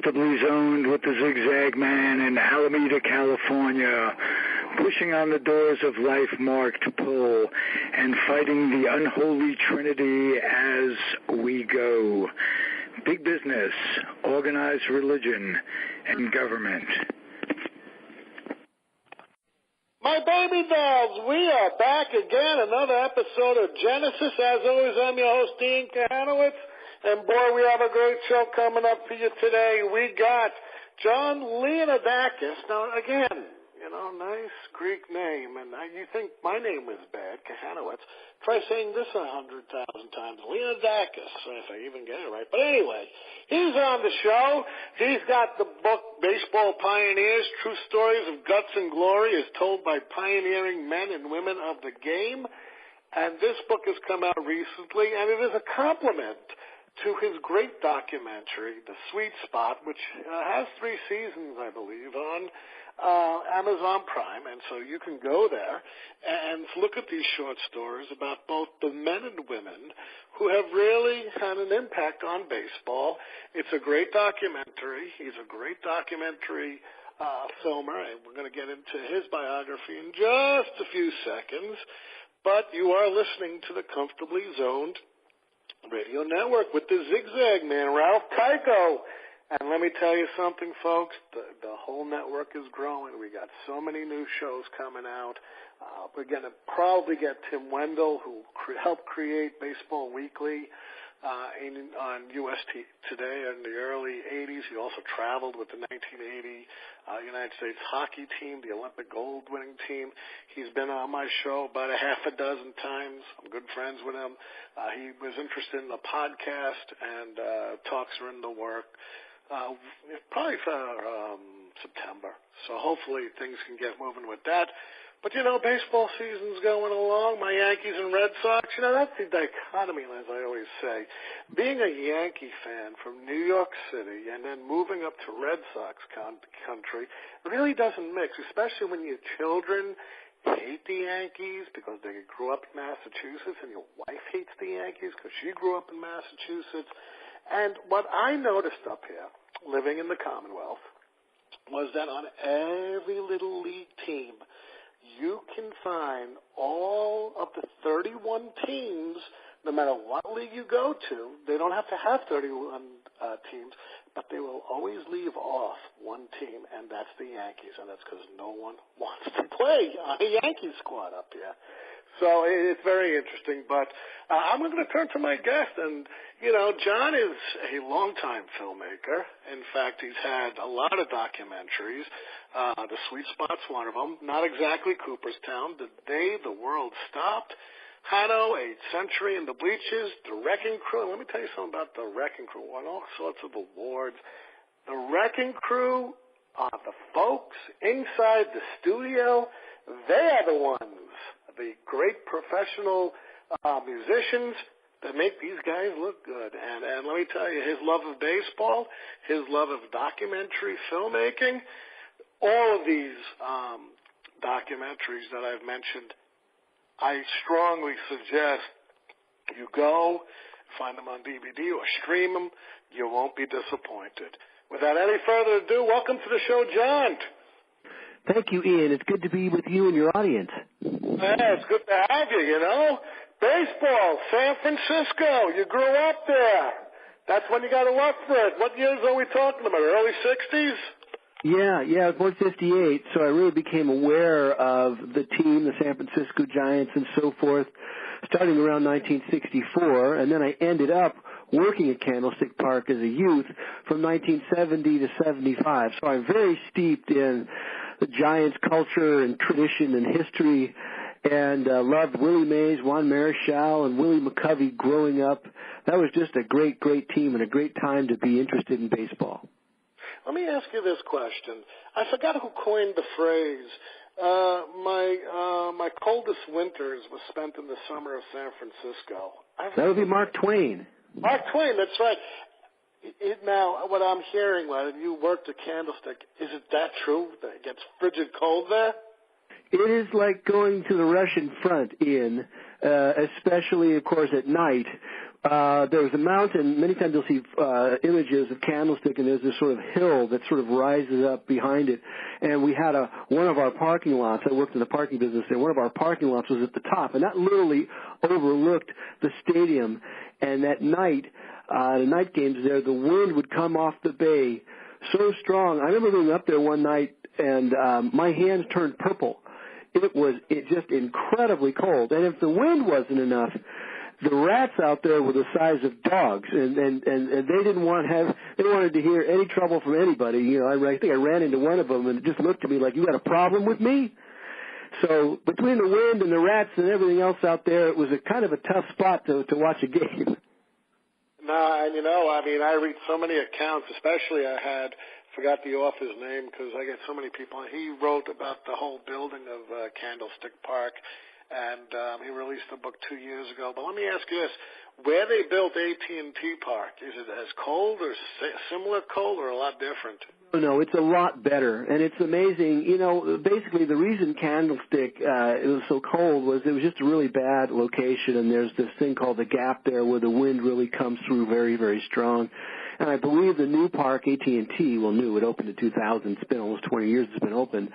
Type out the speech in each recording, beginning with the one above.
Comfortably Zoned with the Zigzag Man in Alameda, California, pushing on the doors of life marked pull and fighting the unholy trinity as we go. Big business, organized religion, and government. My baby dolls, we are back again, another episode of Genesis. As always, I'm your host, Ian Kahanowitz. And boy, we have a great show coming up for you today. We got Jon Leonoudakis. Now, again, nice Greek name. And you think my name was bad, Kahanowitz. Try saying this 100,000 times. Leonoudakis, if I even get it right. But anyway, he's on the show. He's got the book, Baseball Pioneers, True Stories of Guts and Glory, as told by pioneering men and women of the game. And this book has come out recently, and it is a compliment to his great documentary, The Sweet Spot, which has 3 seasons, I believe, on Amazon Prime. And so you can go there and look at these short stories about both the men and women who have really had an impact on baseball. It's a great documentary. He's a great documentary filmer, and we're going to get into his biography in just a few seconds. But you are listening to the Comfortably Zoned Radio Network with the Zigzag Man, Ralph Tycho. And let me tell you something, folks, the whole network is growing. We got so many new shows coming out. We're going to probably get Tim Wendell, who helped create Baseball Weekly on US Today in the early 80s. He also traveled with the 1980 United States hockey team, the Olympic gold winning team. He's been on my show about a half a dozen times. I'm good friends with him. He was interested in the podcast, and talks are in the work. Probably for September. So hopefully things can get moving with that. But, baseball season's going along. My Yankees and Red Sox, that's the dichotomy, as I always say. Being a Yankee fan from New York City and then moving up to Red Sox country really doesn't mix, especially when your children hate the Yankees because they grew up in Massachusetts, and your wife hates the Yankees because she grew up in Massachusetts. And what I noticed up here, living in the Commonwealth, was that on every little league team, you can find all of the 31 teams, no matter what league you go to. They don't have to have 31 teams, but they will always leave off one team, and that's the Yankees, and that's because no one wants to play on a Yankee squad up here. So it's very interesting, but I'm going to turn to my guest, and, Jon is a longtime filmmaker. In fact, he's had a lot of documentaries. The Sweet Spot's one of them. Not exactly Cooperstown, The Day the World Stopped, Hanno, 8th Century in the Bleachers, The Wrecking Crew. Let me tell you something about The Wrecking Crew. Won all sorts of awards. The Wrecking Crew are the folks inside the studio. They are the ones, the great professional musicians that make these guys look good. And let me tell you, his love of baseball, his love of documentary filmmaking, all of these documentaries that I've mentioned, I strongly suggest you go, find them on DVD or stream them. You won't be disappointed. Without any further ado, welcome to the show, Jon. Thank you, Ian. It's good to be with you and your audience. Yeah, it's good to have you, Baseball, San Francisco, you grew up there. That's when you got to look for it. What years are we talking about, early 60s? Yeah, I was born 58, so I really became aware of the team, the San Francisco Giants and so forth, starting around 1964, and then I ended up working at Candlestick Park as a youth from 1970 to 75. So I'm very steeped in the Giants culture and tradition and history, and loved Willie Mays, Juan Marichal, and Willie McCovey growing up. That was just a great, great team and a great time to be interested in baseball. Let me ask you this question. I forgot who coined the phrase. My coldest winters was spent in the summer of San Francisco. That would be Mark Twain. Mark Twain, that's right. Now, what I'm hearing, when you worked at Candlestick, is it that true that it gets frigid cold there? It is like going to the Russian front, Ian, especially, of course, at night There was a mountain. Many times you'll see images of Candlestick, and there's this sort of hill that sort of rises up behind it. And we had one of our parking lots. I worked in the parking business there. One of our parking lots was at the top, and that literally overlooked the stadium. And at night, the night games there, the wind would come off the bay so strong. I remember being up there one night, and my hands turned purple. It was just incredibly cold. And if the wind wasn't enough, the rats out there were the size of dogs, and they didn't they wanted to hear any trouble from anybody. You know, I think I ran into one of them, and it just looked at me like, "You got a problem with me?" So between the wind and the rats and everything else out there, it was a kind of a tough spot to watch a game. No, and I read so many accounts, especially forgot the author's name because I get so many people. He wrote about the whole building of Candlestick Park, and he released a book 2 years ago. But let me ask you this. Where they built AT&T Park, is it as cold or similar cold or a lot different? No, it's a lot better, and it's amazing. You know, basically the reason Candlestick it was so cold was it was just a really bad location, and there's this thing called the Gap there where the wind really comes through very, very strong. And I believe the new park, AT&T, well, new, it opened in 2000. It's been almost 20 years it's been open.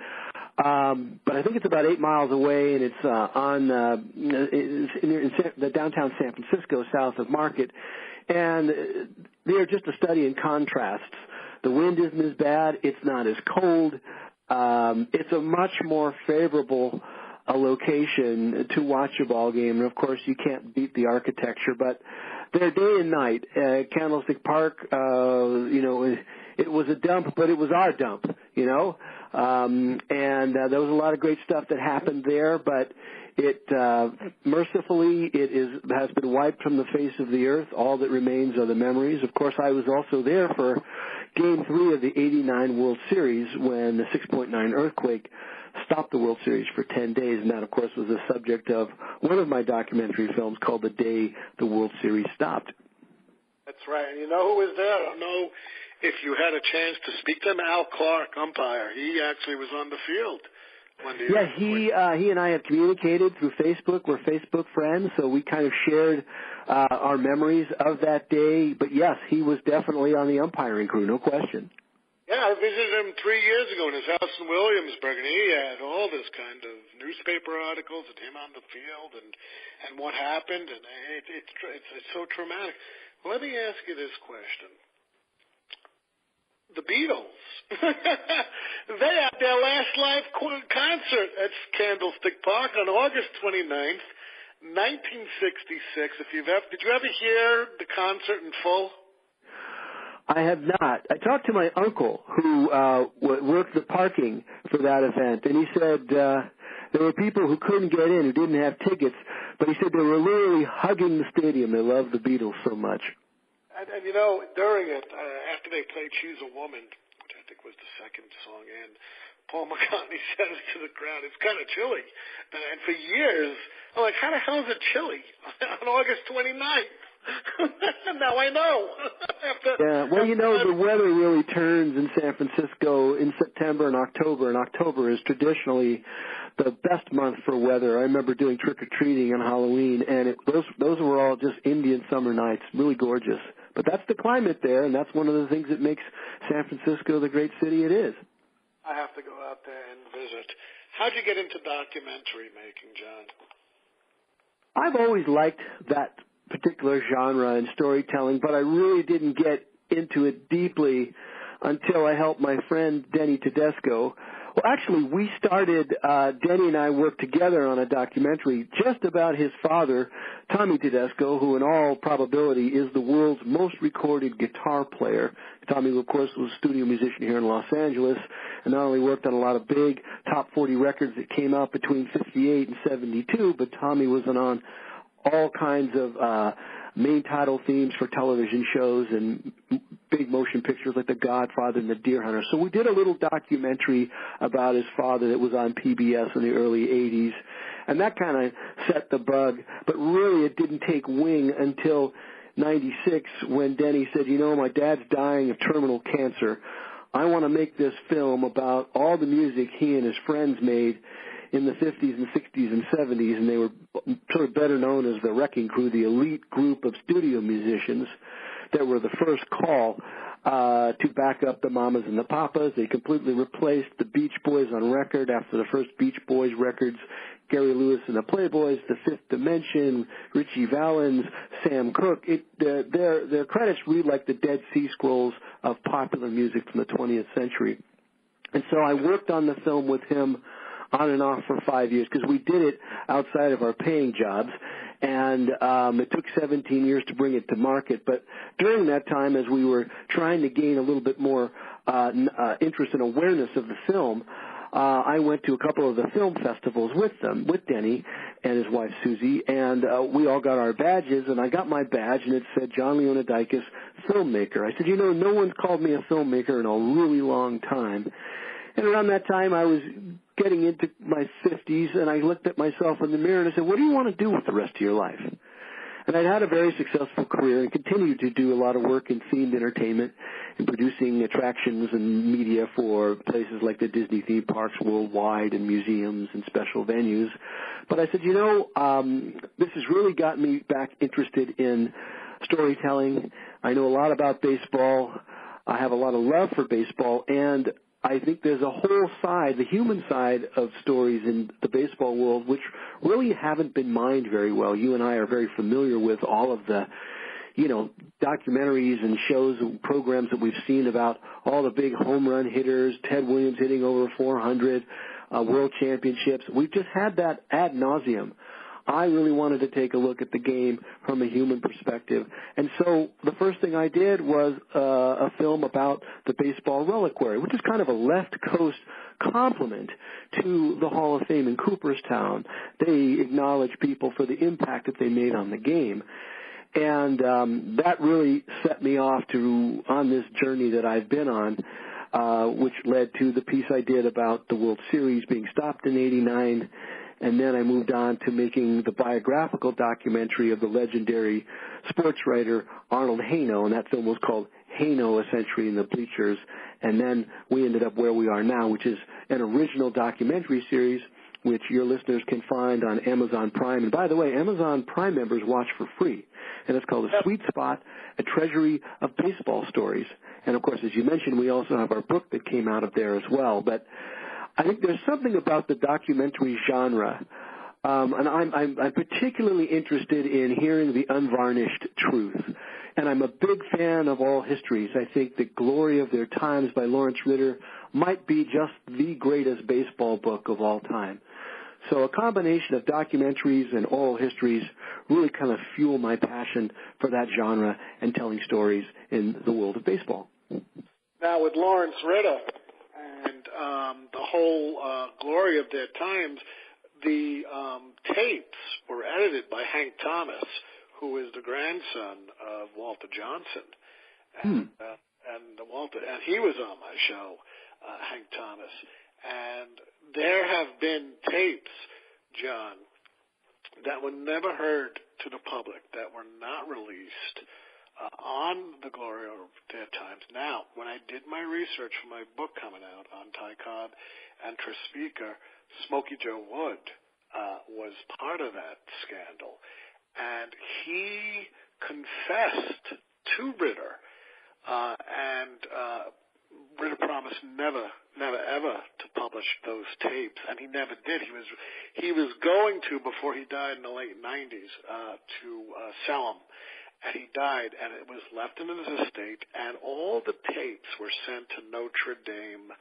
But I think it's about 8 miles away, and it's in the downtown San Francisco, south of Market. And they're just a study in contrasts. The wind isn't as bad. It's not as cold. It's a much more favorable location to watch a ball game. And, of course, you can't beat the architecture. But they're day and night. Candlestick Park, it was a dump, but it was our dump, and there was a lot of great stuff that happened there, but it mercifully has been wiped from the face of the earth. All that remains are the memories. Of course, I was also there for Game 3 of the '89 World Series when the 6.9 earthquake stopped the World Series for 10 days, and that, of course, was the subject of one of my documentary films called The Day the World Series Stopped. That's right. And you know who was there? I don't know if you had a chance to speak to him. Al Clark, umpire. He actually was on the field. He and I have communicated through Facebook. We're Facebook friends, so we kind of shared our memories of that day. But, yes, he was definitely on the umpiring crew, no question. Yeah, I visited him 3 years ago in his house in Williamsburg, and he had all this kind of newspaper articles of him on the field and what happened, and it's so traumatic. Let me ask you this question. The Beatles, they had their last live concert at Candlestick Park on August 29th, 1966. Did you ever hear the concert in full? I have not. I talked to my uncle who worked the parking for that event, and he said there were people who couldn't get in, who didn't have tickets, but he said they were literally hugging the stadium. They loved the Beatles so much. And during it, after they played She's a Woman, which I think was the second song, and Paul McCartney said to the crowd, it's kind of chilly. And for years, I'm like, how the hell is it chilly on August 29th? Now I know. The weather really turns in San Francisco in September and October is traditionally the best month for weather. I remember doing trick-or-treating on Halloween, and those were all just Indian summer nights, really gorgeous. But that's the climate there, and that's one of the things that makes San Francisco the great city it is. I have to go out there and visit. How'd you get into documentary making, John? I've always liked that particular genre and storytelling, but I really didn't get into it deeply until I helped my friend Denny Tedesco. Well, actually, we started, Denny and I worked together on a documentary just about his father, Tommy Tedesco, who in all probability is the world's most recorded guitar player. Tommy, of course, was a studio musician here in Los Angeles, and not only worked on a lot of big top 40 records that came out between 58 and 72, but Tommy was on all kinds of main title themes for television shows and big motion pictures like The Godfather and The Deer Hunter. So we did a little documentary about his father that was on PBS in the early 80s, and that kind of set the bug. But really it didn't take wing until 96 when Denny said, my dad's dying of terminal cancer. I want to make this film about all the music he and his friends made in the 50s and 60s and 70s, and they were sort of better known as the Wrecking Crew, the elite group of studio musicians that were the first call to back up the Mamas and the Papas. They completely replaced the Beach Boys on record after the first Beach Boys records. Gary Lewis and the Playboys, The Fifth Dimension, Richie Valens, Sam Cooke. Their credits read like the Dead Sea Scrolls of popular music from the 20th century. And so I worked on the film with him on and off for 5 years because we did it outside of our paying jobs. And it took 17 years to bring it to market. But during that time, as we were trying to gain a little bit more interest and awareness of the film, I went to a couple of the film festivals with Denny and his wife Susie, and we all got our badges, and I got my badge, and it said Jon Leonoudakis, filmmaker. I said, you know, no one's called me a filmmaker in a really long time. And around that time, I was getting into my 50s, and I looked at myself in the mirror, and I said, what do you want to do with the rest of your life? And I'd had a very successful career and continued to do a lot of work in themed entertainment and producing attractions and media for places like the Disney theme parks worldwide and museums and special venues. But I said, you know, this has really got me back interested in storytelling. I know a lot about baseball. I have a lot of love for baseball, and I think there's a whole side, the human side of stories in the baseball world, which really haven't been mined very well. You and I are very familiar with all of the, you know, documentaries and shows and programs that we've seen about all the big home run hitters, Ted Williams hitting over 400, world championships. We've just had that ad nauseum. I really wanted to take a look at the game from a human perspective. And so the first thing I did was a film about the baseball reliquary, which is kind of a left coast compliment to the Hall of Fame in Cooperstown. They acknowledge people for the impact that they made on the game. And that really set me off on this journey that I've been on, which led to the piece I did about the World Series being stopped in '89. And then I moved on to making the biographical documentary of the legendary sports writer Arnold Haino, and that film was called Haino, A Century in the Bleachers. And then we ended up where we are now, which is an original documentary series which your listeners can find on Amazon Prime. And by the way, Amazon Prime members watch for free. And it's called A Sweet Spot, A Treasury of Baseball Stories. And, of course, as you mentioned, we also have our book that came out of there as well. But I think there's something about the documentary genre, and I'm particularly interested in hearing the unvarnished truth. And I'm a big fan of All Histories. I think that Glory of Their Times by Lawrence Ritter might be just the greatest baseball book of all time. So a combination of documentaries and oral histories really kind of fuel my passion for that genre and telling stories in the world of baseball. Now, with Lawrence Ritter and the whole Glory of Their Times, the tapes were edited by Hank Thomas, who is the grandson of Walter Johnson. And he was on my show, Hank Thomas. And there have been tapes, John, that were never heard to the public, that were not released on the Glory of Their Times. Now, when I did my research for my book coming out on Ty Cobb and Trespica, Smokey Joe Wood was part of that scandal. And he confessed to Ritter, and Ritter promised never, ever to publish those tapes, and he never did. He was going to, before he died in the late 90s, to sell them. And he died, and it was left in his estate, and all the tapes were sent to Notre Dame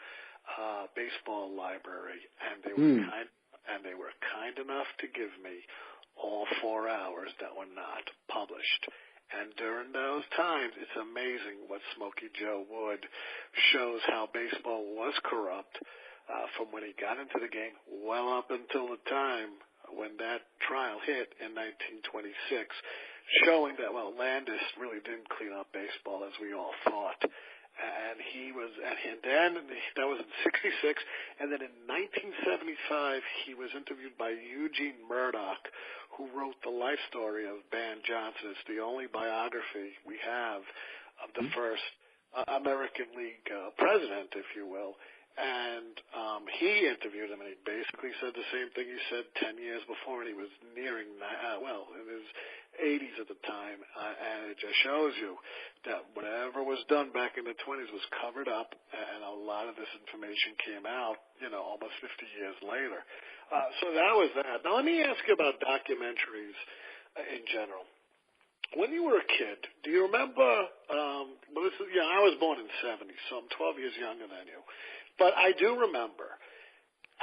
Baseball Library, and they were kind enough to give me all 4 hours that were not published. And during those times, it's amazing what Smokey Joe Wood shows how baseball was corrupt from when he got into the game well up until the time when that trial hit in 1926. Showing that, well, Landis really didn't clean up baseball as we all thought. And then that was in 66, and then in 1975 he was interviewed by Eugene Murdoch, who wrote the life story of Ban Johnson. It's the only biography we have of the first American League president, if you will. And he interviewed him, and he basically said the same thing he said 10 years before, and he was nearing, in his 80s at the time, and it just shows you that whatever was done back in the 20s was covered up, and a lot of this information came out, almost 50 years later. So that was that. Now, let me ask you about documentaries in general. When you were a kid, do you remember, I was born in 70, so I'm 12 years younger than you. But I do remember,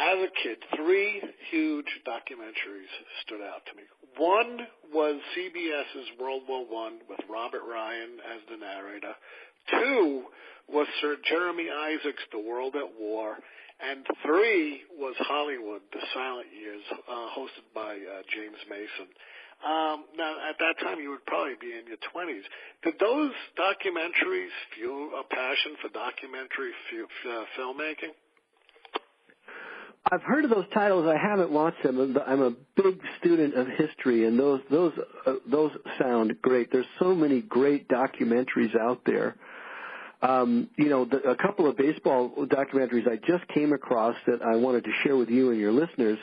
as a kid, 3 huge documentaries stood out to me. One was CBS's World War I with Robert Ryan as the narrator. 2 was Sir Jeremy Isaac's The World at War. And 3 was Hollywood, The Silent Years, hosted by James Mason. Now, at that time, you would probably be in your 20s. Did those documentaries fuel a passion for documentary filmmaking? I've heard of those titles. I haven't watched them. I'm a big student of history, and those sound great. There's so many great documentaries out there. A couple of baseball documentaries I just came across that I wanted to share with you and your listeners.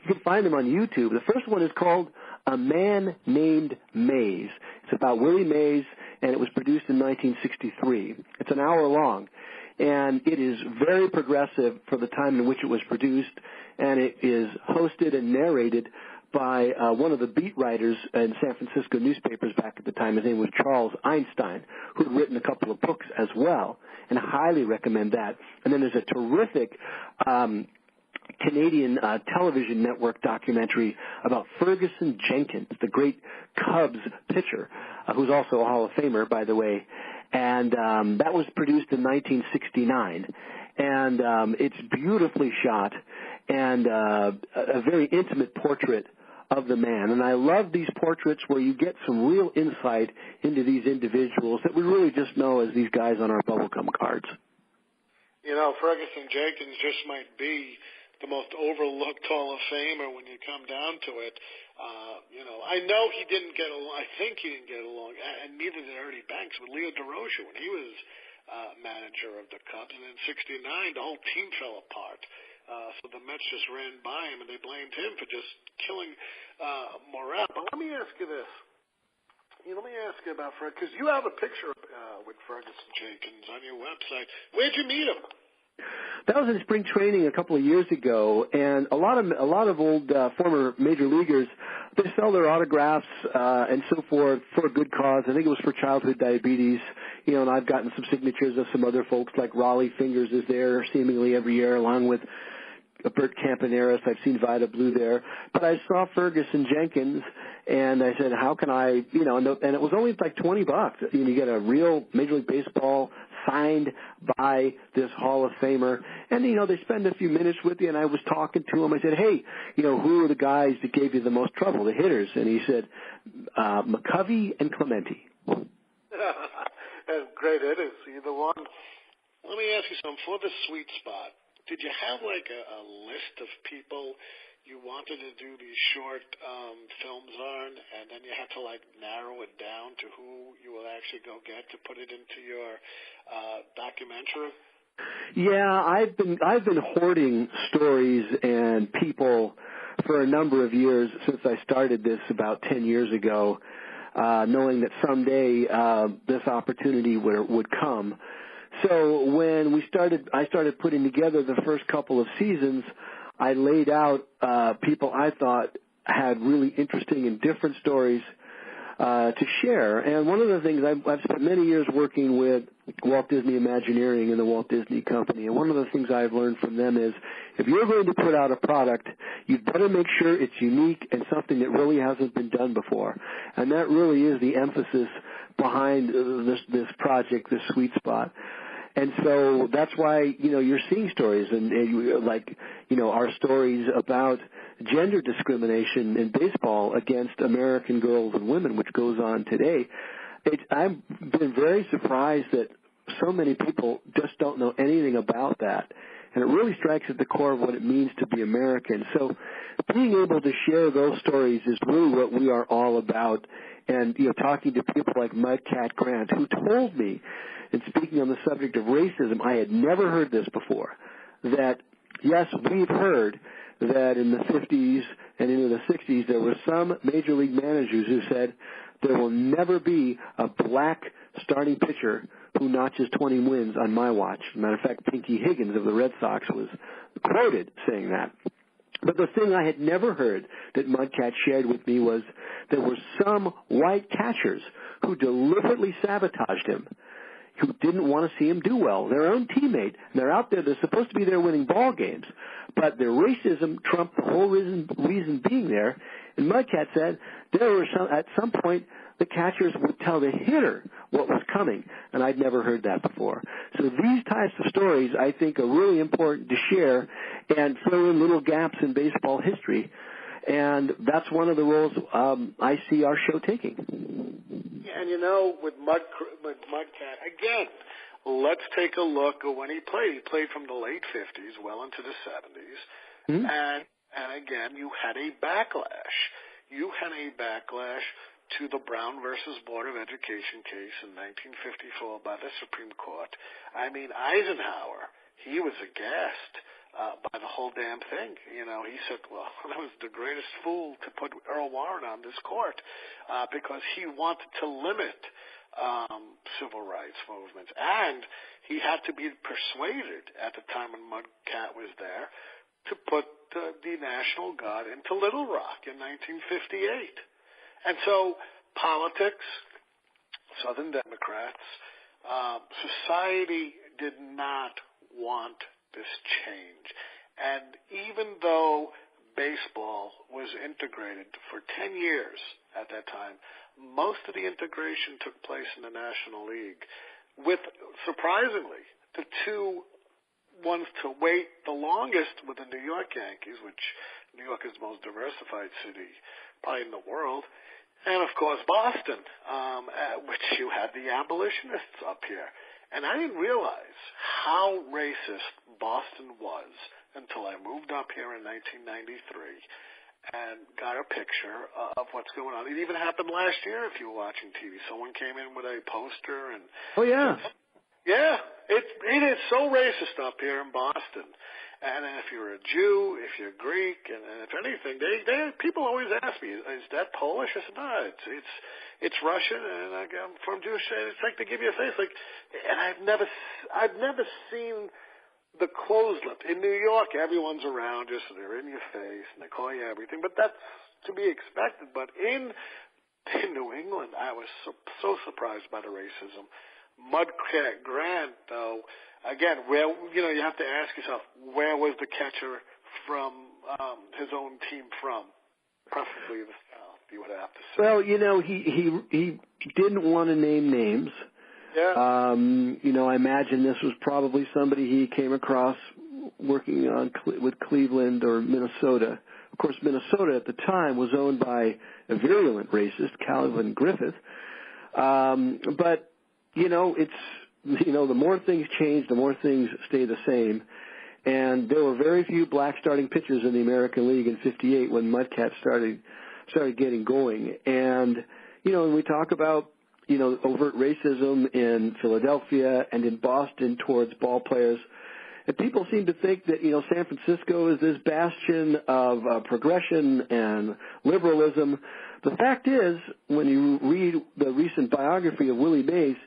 You can find them on YouTube. The first one is called A Man Named Mays. It's about Willie Mays, and it was produced in 1963. It's an hour long, and it is very progressive for the time in which it was produced, and it is hosted and narrated by one of the beat writers in San Francisco newspapers back at the time. His name was Charles Einstein, who had written a couple of books as well, and I highly recommend that. And then there's a terrific Canadian television network documentary about Ferguson Jenkins, the great Cubs pitcher, who's also a Hall of Famer, by the way. And that was produced in 1969. And it's beautifully shot and a very intimate portrait of the man. And I love these portraits where you get some real insight into these individuals that we really just know as these guys on our bubblegum cards. Ferguson Jenkins just might be the most overlooked Hall of Famer when you come down to it. I know he didn't get along. I think he didn't get along, and neither did Ernie Banks with Leo DeRocher when he was manager of the Cubs. And in '69, the whole team fell apart. So the Mets just ran by him, and they blamed him for just killing morale. But let me ask you this. Let me ask you about Ferguson, because you have a picture with Ferguson Jenkins on your website. Where'd you meet him? That was in spring training a couple of years ago, and a lot of old former major leaguers, they sell their autographs and so forth for a good cause. I think it was for childhood diabetes, and I've gotten some signatures of some other folks, like Raleigh Fingers is there seemingly every year, along with Bert Campaneris. I've seen Vida Blue there. But I saw Ferguson Jenkins, and I said, how can I, and it was only like $20. You get a real Major League Baseball signed by this Hall of Famer. And, they spend a few minutes with you, and I was talking to him. I said, hey, who are the guys that gave you the most trouble, the hitters? And he said, McCovey and Clemente. And great hitters, either one. Let me ask you something. For the sweet spot, did you have like a list of people you wanted to do these short films on, and then you had to like narrow it down to who you will actually go get to put it into your documentary? Yeah, I've been hoarding stories and people for a number of years since I started this about 10 years ago, knowing that someday this opportunity would come. So when I started putting together the first couple of seasons, I laid out people I thought had really interesting and different stories to share. And one of the things I've spent many years working with Walt Disney Imagineering and the Walt Disney Company, and one of the things I've learned from them is if you're going to put out a product, you'd better make sure it's unique and something that really hasn't been done before. And that really is the emphasis behind this project, this sweet spot. And so that's why, you're seeing stories and our stories about gender discrimination in baseball against American girls and women, which goes on today. I've been very surprised that so many people just don't know anything about that. And it really strikes at the core of what it means to be American. So being able to share those stories is really what we are all about. And, talking to people like Mudcat Grant, who told me, and speaking on the subject of racism, I had never heard this before, that, yes, we've heard that in the 50s and into the 60s there were some major league managers who said there will never be a black starting pitcher who notches 20 wins on my watch. As a matter of fact, Pinky Higgins of the Red Sox was quoted saying that. But the thing I had never heard that Mudcat shared with me was there were some white catchers who deliberately sabotaged him, who didn't want to see him do well. Their own teammate. They're out there. They're supposed to be there winning ball games. But their racism trumped the whole reason being there. And Mudcat said there were at some point the catchers would tell the hitter what was coming. And I'd never heard that before. So these types of stories, I think, are really important to share and fill in little gaps in baseball history. And that's one of the roles I see our show taking. And, with Mudcat, again, let's take a look at when he played. He played from the late 50s well into the 70s. Mm-hmm. And again, you had a backlash. You had a backlash to the Brown versus Board of Education case in 1954 by the Supreme Court. I mean, Eisenhower, he was aghast by the whole damn thing. He said, well, that was the greatest fool to put Earl Warren on this court because he wanted to limit civil rights movements. And he had to be persuaded at the time when Mudcat was there to put the National Guard into Little Rock in 1958. And so politics, Southern Democrats, society did not want this change. And even though baseball was integrated for 10 years at that time, most of the integration took place in the National League, with, surprisingly, the two ones to wait the longest were the New York Yankees, which New York is the most diversified city probably in the world, and, of course, Boston, which you had the abolitionists up here. And I didn't realize how racist Boston was until I moved up here in 1993 and got a picture of what's going on. It even happened last year if you were watching TV. Someone came in with a poster and... Oh, yeah. Yeah, it is so racist up here in Boston. And if you're a Jew, if you're Greek, and if anything, people always ask me, is that Polish? I said, no, it's Russian, and I'm from Jewish. It's like they give you a face, and I've never seen the closed lip. In New York, everyone's around you, so they're in your face and they call you everything, but that's to be expected. But in New England, I was so surprised by the racism. Mudcat Grant, though, again, where you have to ask yourself, where was the catcher from his own team from? Preferably the South, you would have to say. Well, he didn't want to name names. Yeah. I imagine this was probably somebody he came across working on with Cleveland or Minnesota. Of course, Minnesota at the time was owned by a virulent racist, Calvin Griffith. But the more things change, the more things stay the same. And there were very few black starting pitchers in the American League in '58 when Mudcat started getting going. And when we talk about overt racism in Philadelphia and in Boston towards ball players, and people seem to think that San Francisco is this bastion of progression and liberalism. The fact is, when you read the recent biography of Willie Mays,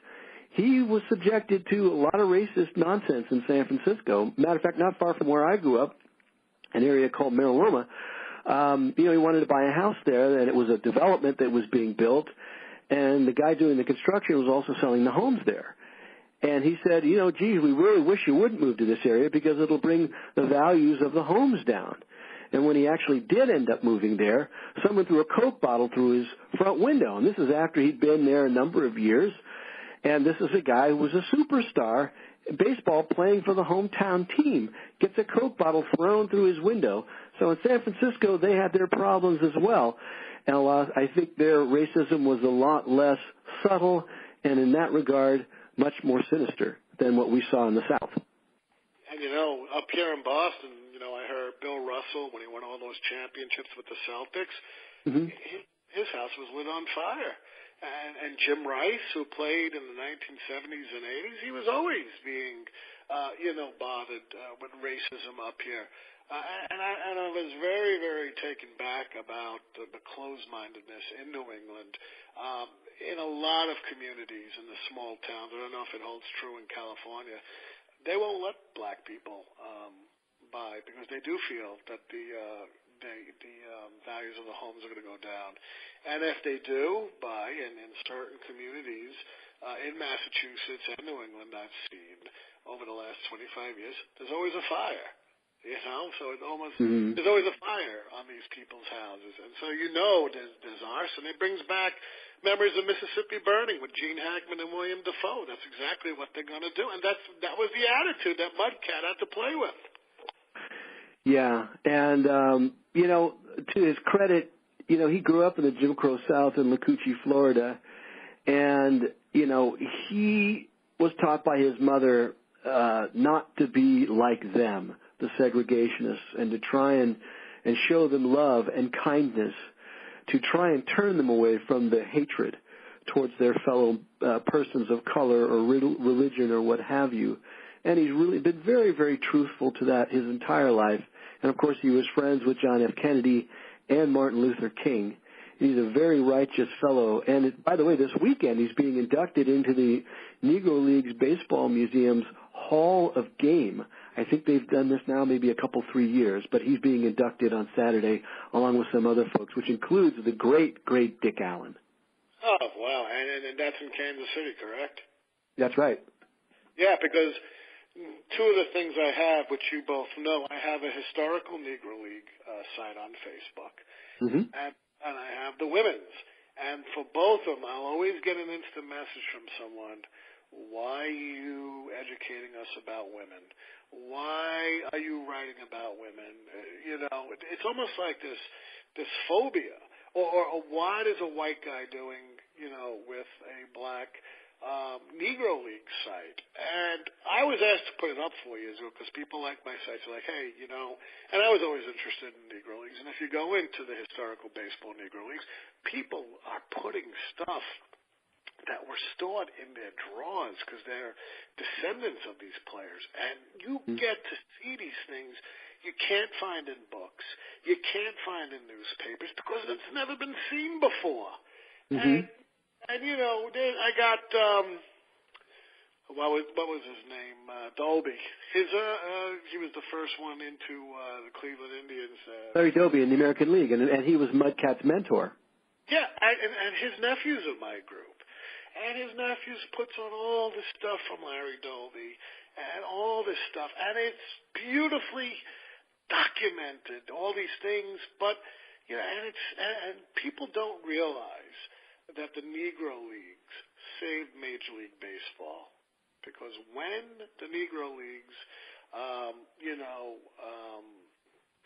he was subjected to a lot of racist nonsense in San Francisco. Matter of fact, not far from where I grew up, an area called Mariloma. He wanted to buy a house there, and it was a development that was being built, and the guy doing the construction was also selling the homes there. And he said, geez, we really wish you wouldn't move to this area because it'll bring the values of the homes down. And when he actually did end up moving there, someone threw a Coke bottle through his front window, and this is after he'd been there a number of years. And this is a guy who was a superstar in baseball playing for the hometown team, gets a Coke bottle thrown through his window. So in San Francisco, they had their problems as well. And I think their racism was a lot less subtle and in that regard, much more sinister than what we saw in the South. And, up here in Boston, I heard Bill Russell, when he won all those championships with the Celtics, his house was lit on fire. And Jim Rice, who played in the 1970s and 80s, he was always being bothered with racism up here. And I was very, very taken back about the closed-mindedness in New England. In a lot of communities in the small towns, I don't know if it holds true in California, they won't let black people buy because they do feel that the values of the homes are going to go down. And if they do buy, and in certain communities in Massachusetts and New England I've seen over the last 25 years, there's always a fire. So it almost there's always a fire on these people's houses, and so there's arson. It brings back memories of Mississippi Burning with Gene Hackman and William Dafoe. That's exactly what they're going to do, and that was the attitude that Mudcat had to play with. Yeah, and to his credit, he grew up in the Jim Crow South in Lacucci, Florida, and he was taught by his mother not to be like them, the segregationists, and to try and show them love and kindness, to try and turn them away from the hatred towards their fellow persons of color or religion or what have you. And he's really been very, very truthful to that his entire life. And, of course, he was friends with John F. Kennedy and Martin Luther King. He's a very righteous fellow. And, by the way, this weekend he's being inducted into the Negro Leagues Baseball Museum's Hall of Game. I think they've done this now maybe 3 years, but he's being inducted on Saturday along with some other folks, which includes the great, great Dick Allen. Oh, wow. And that's in Kansas City, correct? That's right. Yeah, because two of the things I have, which you both know, I have a historical Negro League site on Facebook, and I have the women's. And for both of them, I'll always get an instant message from someone, why are you educating us about women? Why are you writing about women? It's almost like this phobia. Or what is a white guy doing, with a black Negro League site? And I was asked to put it up for you, because people like my sites are like, hey, and I was always interested in Negro Leagues. And if you go into the historical baseball Negro Leagues, people are putting stuff that were stored in their drawers because they're descendants of these players. And you get to see these things you can't find in books. You can't find in newspapers because it's never been seen before. And I got, what was his name? Dolby. He was the first one into the Cleveland Indians. Larry Doby in the American League, and he was Mudcat's mentor. Yeah, and his nephew's in my group. And his nephews puts on all this stuff from Larry Doby and all this stuff. And it's beautifully documented, all these things. But, and people don't realize that the Negro Leagues saved Major League Baseball. Because when the Negro Leagues,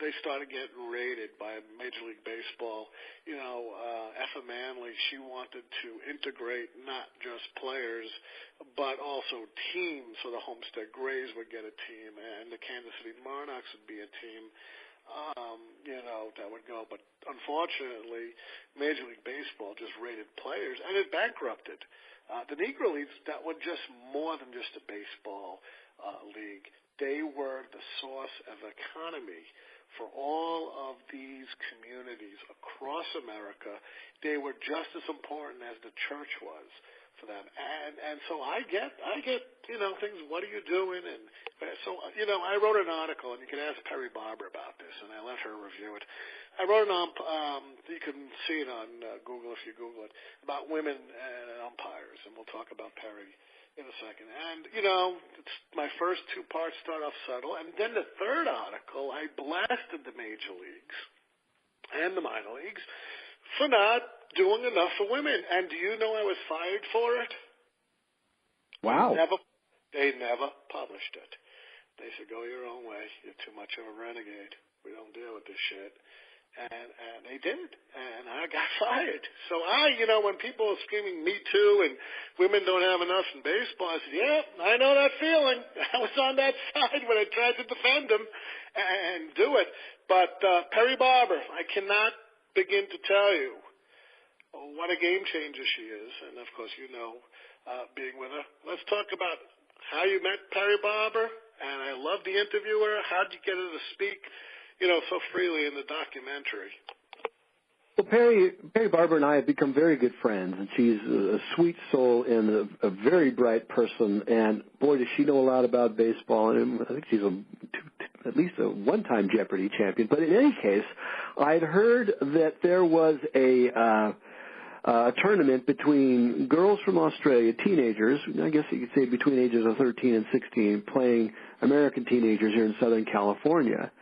they started getting raided by Major League Baseball. Effa Manley, she wanted to integrate not just players, but also teams. So the Homestead Grays would get a team, and the Kansas City Monarchs would be a team, that would go. But unfortunately, Major League Baseball just raided players, and it bankrupted. The Negro Leagues, that were just more than just a baseball league. They were the source of economy for all of these communities across America. They were just as important as the church was for them. And so I get things, what are you doing? And so, I wrote an article, and you can ask Perry Barber about this, and I let her review it. I wrote you can see it on Google if you Google it, about women and umpires, and we'll talk about Perry in a second. And, it's my first two parts start off subtle. And then the third article, I blasted the major leagues and the minor leagues for not doing enough for women. And do you know I was fired for it? Wow. They never published it. They said, go your own way. You're too much of a renegade. We don't deal with this shit. And they did, and I got fired. So when people are screaming Me Too and women don't have enough in baseball, I said, yeah, I know that feeling. I was on that side when I tried to defend them and do it. But Perry Barber, I cannot begin to tell you what a game changer she is. And, of course, being with her. Let's talk about how you met Perry Barber, and I loved the interviewer. How did you get her to speak, so freely in the documentary? Well, Perry Barber and I have become very good friends, and she's a sweet soul and a very bright person. And boy, does she know a lot about baseball. And I think she's at least a one-time Jeopardy champion. But in any case, I'd heard that there was a tournament between girls from Australia, teenagers, I guess you could say between ages of 13 and 16, playing American teenagers here in Southern California.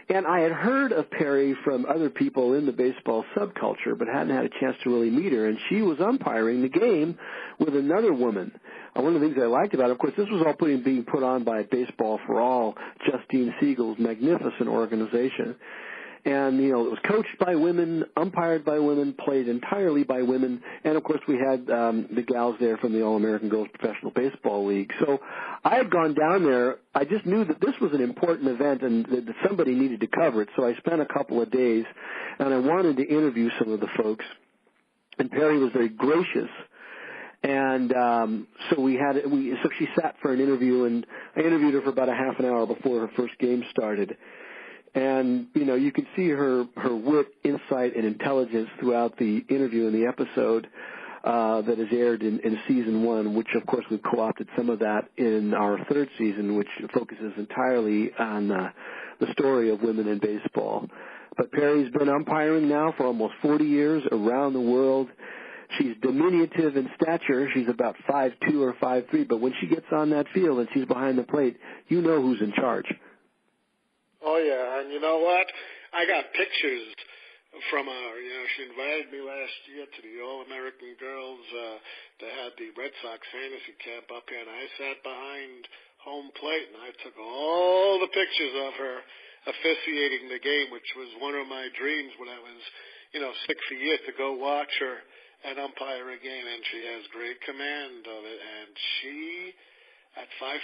And I had heard of Perry from other people in the baseball subculture, but hadn't had a chance to really meet her. And she was umpiring the game with another woman. One of the things I liked about it, of course, this was all being put on by Baseball for All, Justine Siegel's magnificent organization. And, it was coached by women, umpired by women, played entirely by women. And, of course, we had the gals there from the All-American Girls Professional Baseball League. So I had gone down there. I just knew that this was an important event and that somebody needed to cover it. So I spent a couple of days, and I wanted to interview some of the folks. And Perry was very gracious. And so she sat for an interview, and I interviewed her for about a half an hour before her first game started. And, you could see her wit, insight, and intelligence throughout the interview and the episode that is aired in Season 1, which, of course, we've co-opted some of that in our third season, which focuses entirely on the story of women in baseball. But Perry's been umpiring now for almost 40 years around the world. She's diminutive in stature. She's about 5'2" or 5'3", but when she gets on that field and she's behind the plate, you know who's in charge. Oh, yeah, and you know what? I got pictures from her. She invited me last year to the All-American Girls. They had the Red Sox fantasy camp up here, and I sat behind home plate, and I took all the pictures of her officiating the game, which was one of my dreams when I was, 6 a year to go watch her and umpire a game, and she has great command of it, and she... At 5'2",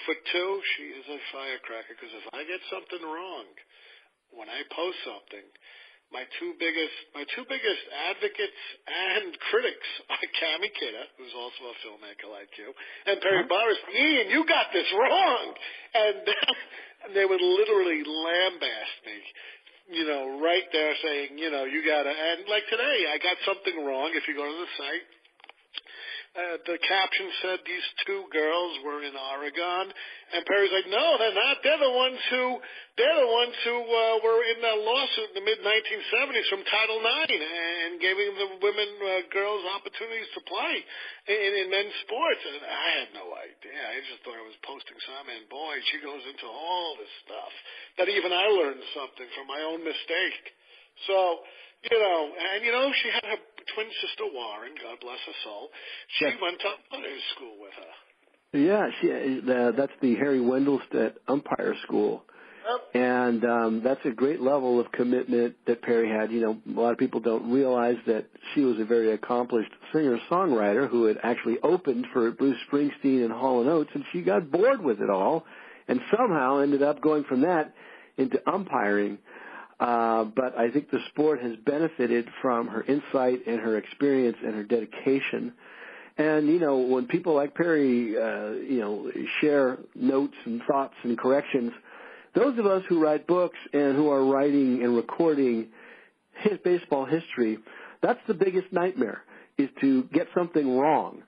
she is a firecracker, because if I get something wrong, when I post something, my two biggest advocates and critics are Cammie Kidder, who's also a filmmaker like you, and Perry Barber. Ian, you got this wrong. And they would literally lambaste me, right there saying, you got to, and like today, I got something wrong. If you go to the site, the caption said these two girls were in Oregon, and Perry's like, no, they're not. They're the ones who were in that lawsuit in the mid-1970s from Title IX and giving the girls opportunities to play in men's sports. And I had no idea. I just thought I was posting something, and boy, she goes into all this stuff that even I learned something from my own mistake. So, she had her twin sister Warren, God bless her soul. She went to umpire school with her. Yeah, that's the Harry Wendelstedt Umpire School. Yep. And that's a great level of commitment that Perry had. A lot of people don't realize that she was a very accomplished singer-songwriter who had actually opened for Bruce Springsteen and Hall & Oates, and she got bored with it all and somehow ended up going from that into umpiring. But I think the sport has benefited from her insight and her experience and her dedication. And, when people like Perry, share notes and thoughts and corrections, those of us who write books and who are writing and recording baseball history, that's the biggest nightmare, is to get something wrong.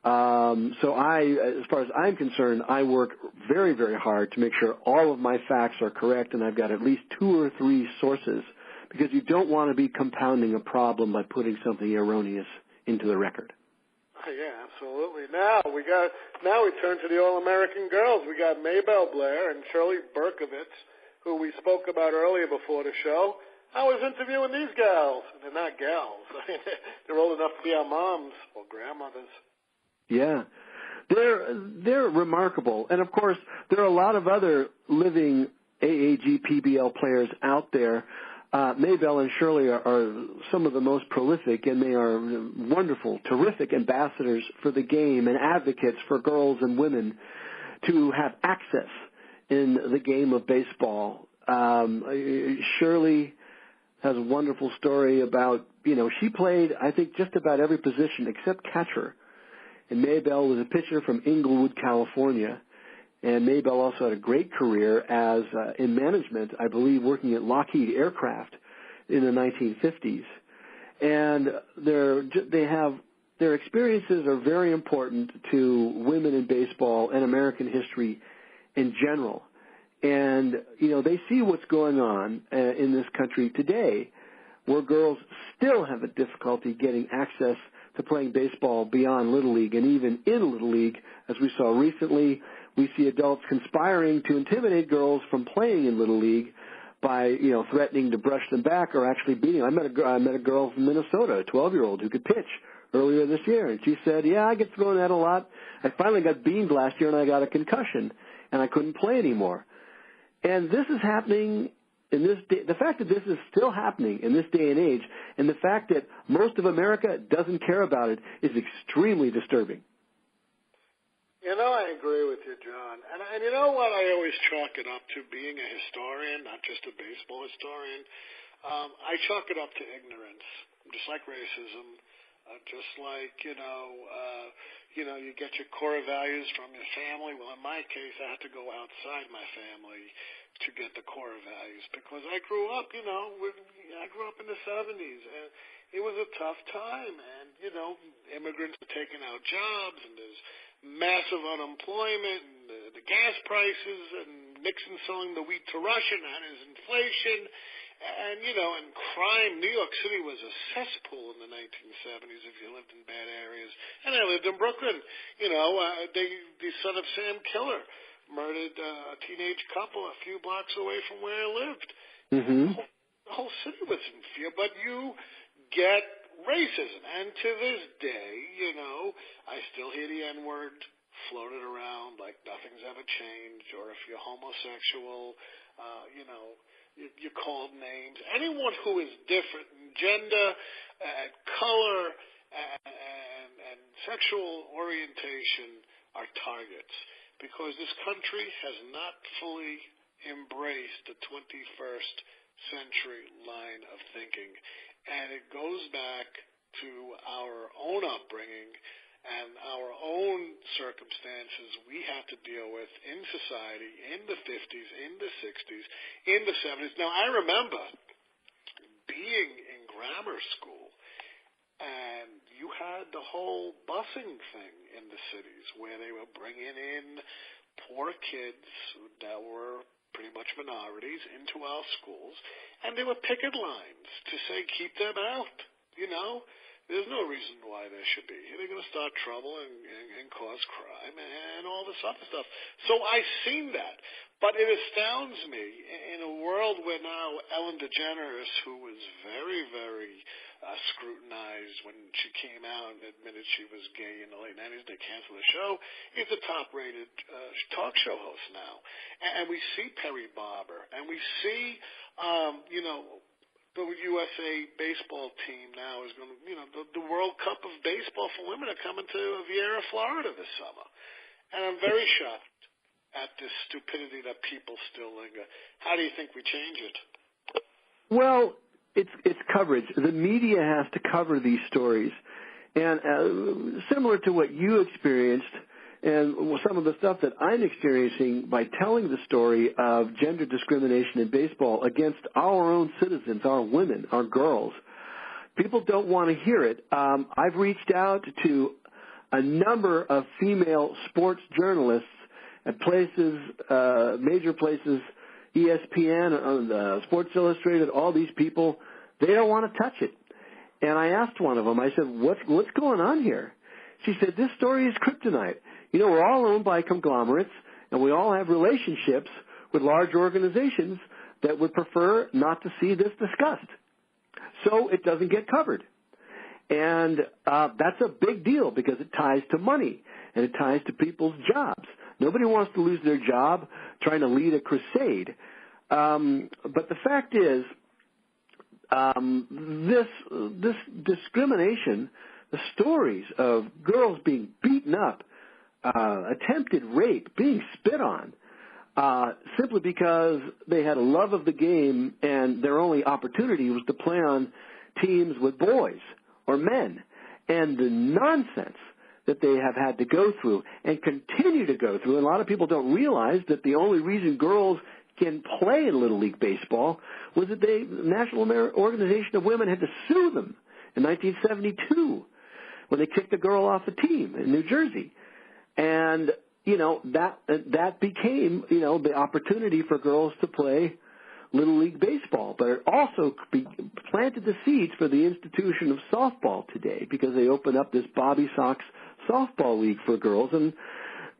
So as far as I'm concerned, I work very, very hard to make sure all of my facts are correct, and I've got at least 2 or 3 sources, because you don't want to be compounding a problem by putting something erroneous into the record. Yeah, absolutely. Now we turn to the All-American Girls. We got Maybelle Blair and Shirley Berkovitz, who we spoke about earlier before the show. I was interviewing these gals, and they're not gals. They're old enough to be our moms or grandmothers. Yeah, they're remarkable, and of course there are a lot of other living AAG PBL players out there. Maybelle and Shirley are some of the most prolific, and they are wonderful, terrific ambassadors for the game and advocates for girls and women to have access in the game of baseball. Shirley has a wonderful story about, she played, I think, just about every position except catcher. And Maybelle was a pitcher from Inglewood, California. And Maybelle also had a great career as in management, I believe, working at Lockheed Aircraft in the 1950s. And their experiences are very important to women in baseball and American history in general. And, they see what's going on in this country today, where girls still have a difficulty getting access to playing baseball beyond Little League, and even in Little League, as we saw recently, we see adults conspiring to intimidate girls from playing in Little League by, threatening to brush them back or actually beating them. I met a girl from Minnesota, a 12-year-old, who could pitch earlier this year, and she said, yeah, I get thrown at a lot. I finally got beamed last year, and I got a concussion, and I couldn't play anymore. And this is happening in this day. The fact that this is still happening in this day and age, and the fact that most of America doesn't care about it, is extremely disturbing. I agree with you, John. And you know what? I always chalk it up to being a historian, not just a baseball historian. I chalk it up to ignorance, just like racism, just like, you get your core values from your family. Well, in my case, I had to go outside my family to get the core values because I grew up, I grew up in the 70s, and it was a tough time. And, immigrants are taking out jobs, and there's massive unemployment, and the gas prices, and Nixon selling the wheat to Russia, and his inflation. And, and crime, New York City was a cesspool in the 1970s if you lived in bad areas. And I lived in Brooklyn. The son of Sam Killer murdered a teenage couple a few blocks away from where I lived. Mm-hmm. The whole city was in fear, but you get racism. And to this day, I still hear the N-word floated around like nothing's ever changed, or if you're homosexual, you're called names. Anyone who is different in gender, color, and sexual orientation are targets because this country has not fully embraced the 21st century line of thinking. And it goes back to our own upbringing and our own circumstances we have to deal with in society in the 50s, in the 60s, in the 70s. Now, I remember being in grammar school, and you had the whole busing thing in the cities where they were bringing in poor kids that were pretty much minorities into our schools, and there were picket lines to say, keep them out, There's no reason why there should be. They're going to start trouble and cause crime and all this other stuff. So I've seen that. But it astounds me in a world where now Ellen DeGeneres, who was very, very scrutinized when she came out and admitted she was gay in the late 90s, they canceled the show, is a top-rated talk show host now. And we see Perry Barber, and we see, the USA baseball team now is going to, the World Cup of baseball for women are coming to Viera, Florida this summer. And I'm very shocked at this stupidity that people still linger. How do you think we change it? Well, it's coverage. The media has to cover these stories. And similar to what you experienced and some of the stuff that I'm experiencing by telling the story of gender discrimination in baseball against our own citizens, our women, our girls, people don't want to hear it. I've reached out to a number of female sports journalists at places, major places, ESPN, Sports Illustrated, all these people. They don't want to touch it. And I asked one of them, I said, what's going on here? She said, this story is kryptonite. We're all owned by conglomerates, and we all have relationships with large organizations that would prefer not to see this discussed. So it doesn't get covered. And that's a big deal because it ties to money, and it ties to people's jobs. Nobody wants to lose their job trying to lead a crusade. But the fact is, this discrimination, the stories of girls being beaten up, attempted rape, being spit on, simply because they had a love of the game and their only opportunity was to play on teams with boys or men. And the nonsense that they have had to go through and continue to go through. And a lot of people don't realize that the only reason girls can play in Little League Baseball was that the National Organization of Women had to sue them in 1972 when they kicked a girl off the team in New Jersey. And, that became, the opportunity for girls to play Little League Baseball. But it also planted the seeds for the institution of softball today, because they opened up this Bobby Sox softball league for girls, and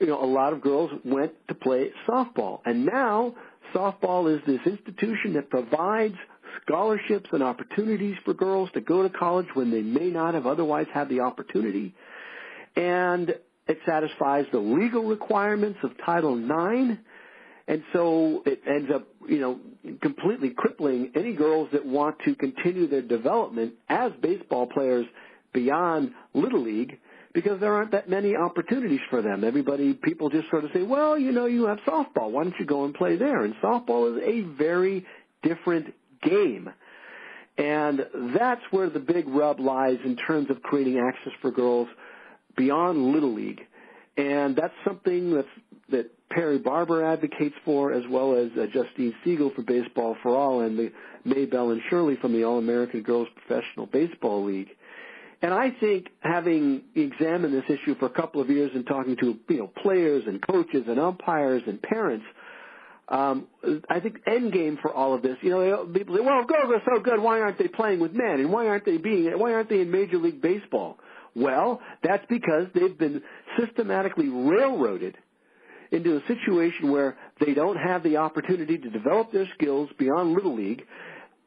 a lot of girls went to play softball. And now softball is this institution that provides scholarships and opportunities for girls to go to college when they may not have otherwise had the opportunity. And it satisfies the legal requirements of Title IX. And so it ends up, completely crippling any girls that want to continue their development as baseball players beyond Little League, because there aren't that many opportunities for them. People just sort of say, well, you have softball. Why don't you go and play there? And softball is a very different game. And that's where the big rub lies in terms of creating access for girls beyond Little League. And that's something that Perry Barber advocates for, as well as Justine Siegel for Baseball for All, and the Maybelle and Shirley from the All-American Girls Professional Baseball League. And I think, having examined this issue for a couple of years and talking to players and coaches and umpires and parents, I think end game for all of this. People say, well, girls are so good, why aren't they playing with men? And why aren't they in Major League Baseball? Well, that's because they've been systematically railroaded into a situation where they don't have the opportunity to develop their skills beyond Little League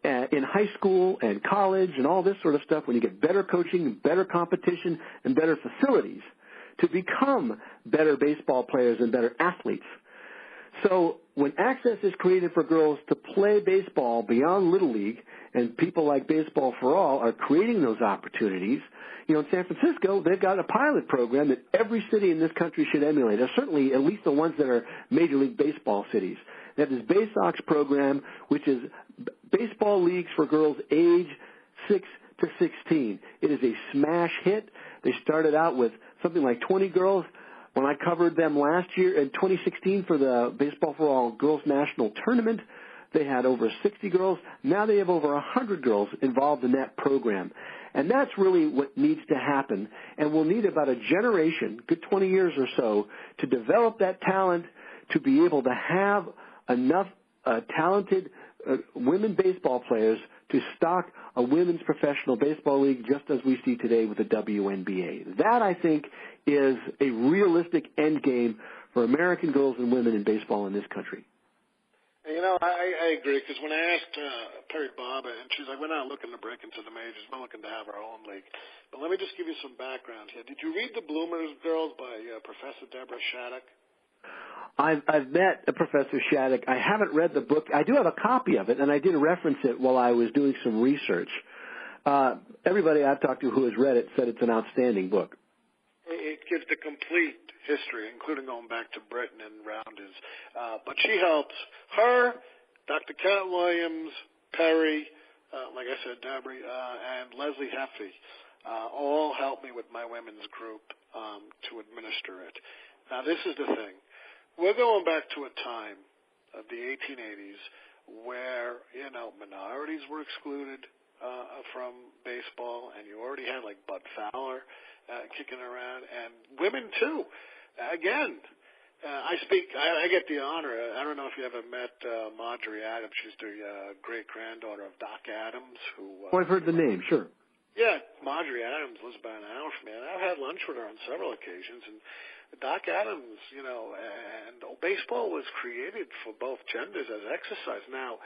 in high school and college and all this sort of stuff, when you get better coaching, better competition, and better facilities to become better baseball players and better athletes. So when access is created for girls to play baseball beyond Little League, and people like Baseball for All are creating those opportunities, in San Francisco, they've got a pilot program that every city in this country should emulate, or certainly at least the ones that are Major League Baseball cities. They have this Bay Sox program, which is baseball leagues for girls age 6 to 16. It is a smash hit. They started out with something like 20 girls. When I covered them last year in 2016 for the Baseball for All Girls National Tournament, they had over 60 girls. Now they have over 100 girls involved in that program. And that's really what needs to happen. And we'll need about a generation, good 20 years or so, to develop that talent, to be able to have enough talented women baseball players to stock a women's professional baseball league, just as we see today with the WNBA. That, I think, is a realistic end game for American girls and women in baseball in this country. I agree, because when I asked Perry Barber, and she's like, we're not looking to break into the majors, we're looking to have our own league. But let me just give you some background here. Did you read The Bloomers Girls by Professor Deborah Shattuck? I've met Professor Shattuck. I haven't read the book. I do have a copy of it, and I did reference it while I was doing some research. Everybody I've talked to who has read it said it's an outstanding book. It gives the complete history, including going back to Britain and Rounders. But she helps her, Dr. Cat Williams, Perry, like I said, Deborah, and Leslie Heffey, all helped me with my women's group to administer it. Now, this is the thing. We're going back to a time of the 1880s where, minorities were excluded from baseball, and you already had, like, Bud Fowler kicking around, and women, too. Again, I get the honor. I don't know if you ever met Marjorie Adams. She's the great-granddaughter of Doc Adams. I've heard the name, sure. Yeah, Marjorie Adams lives about an hour from me, and I've had lunch with her on several occasions, and Doc Adams, and baseball was created for both genders as exercise. Now,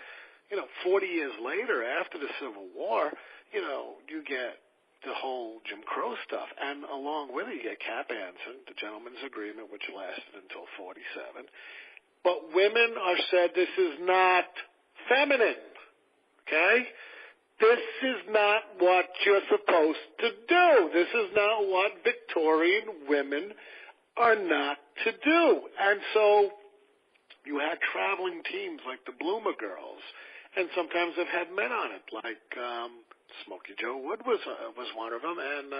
40 years later, after the Civil War, you get the whole Jim Crow stuff, and along with it, you get Cap Anson, the Gentleman's Agreement, which lasted until 47. But women are said this is not feminine, okay? This is not what you're supposed to do. This is not what Victorian women are not to do. And so you had traveling teams like the Bloomer Girls, and sometimes they've had men on it, like Smokey Joe Wood was one of them, and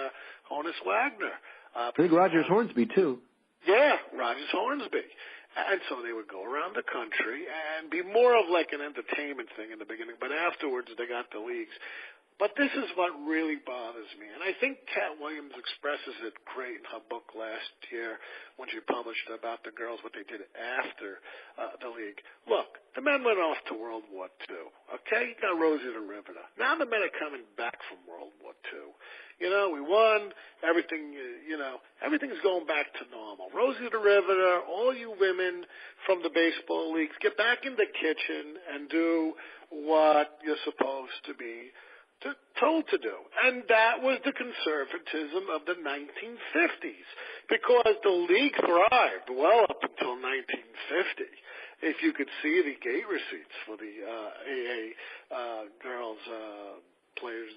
Honus Wagner. I think Rogers Hornsby, too. Yeah, Rogers Hornsby. And so they would go around the country and be more of like an entertainment thing in the beginning, but afterwards they got the leagues. But this is what really bothers me, and I think Cat Williams expresses it great in her book last year when she published about the girls, what they did after the league. Look, the men went off to World War II, okay? You got Rosie the Riveter. Now the men are coming back from World War II. You know, we won, everything, everything's going back to normal. Rosie the Riveter, all you women from the baseball leagues, get back in the kitchen and do what you're supposed to be told to do. And that was the conservatism of the 1950s, because the league thrived well up until 1950. If you could see the gate receipts for the AA girls players,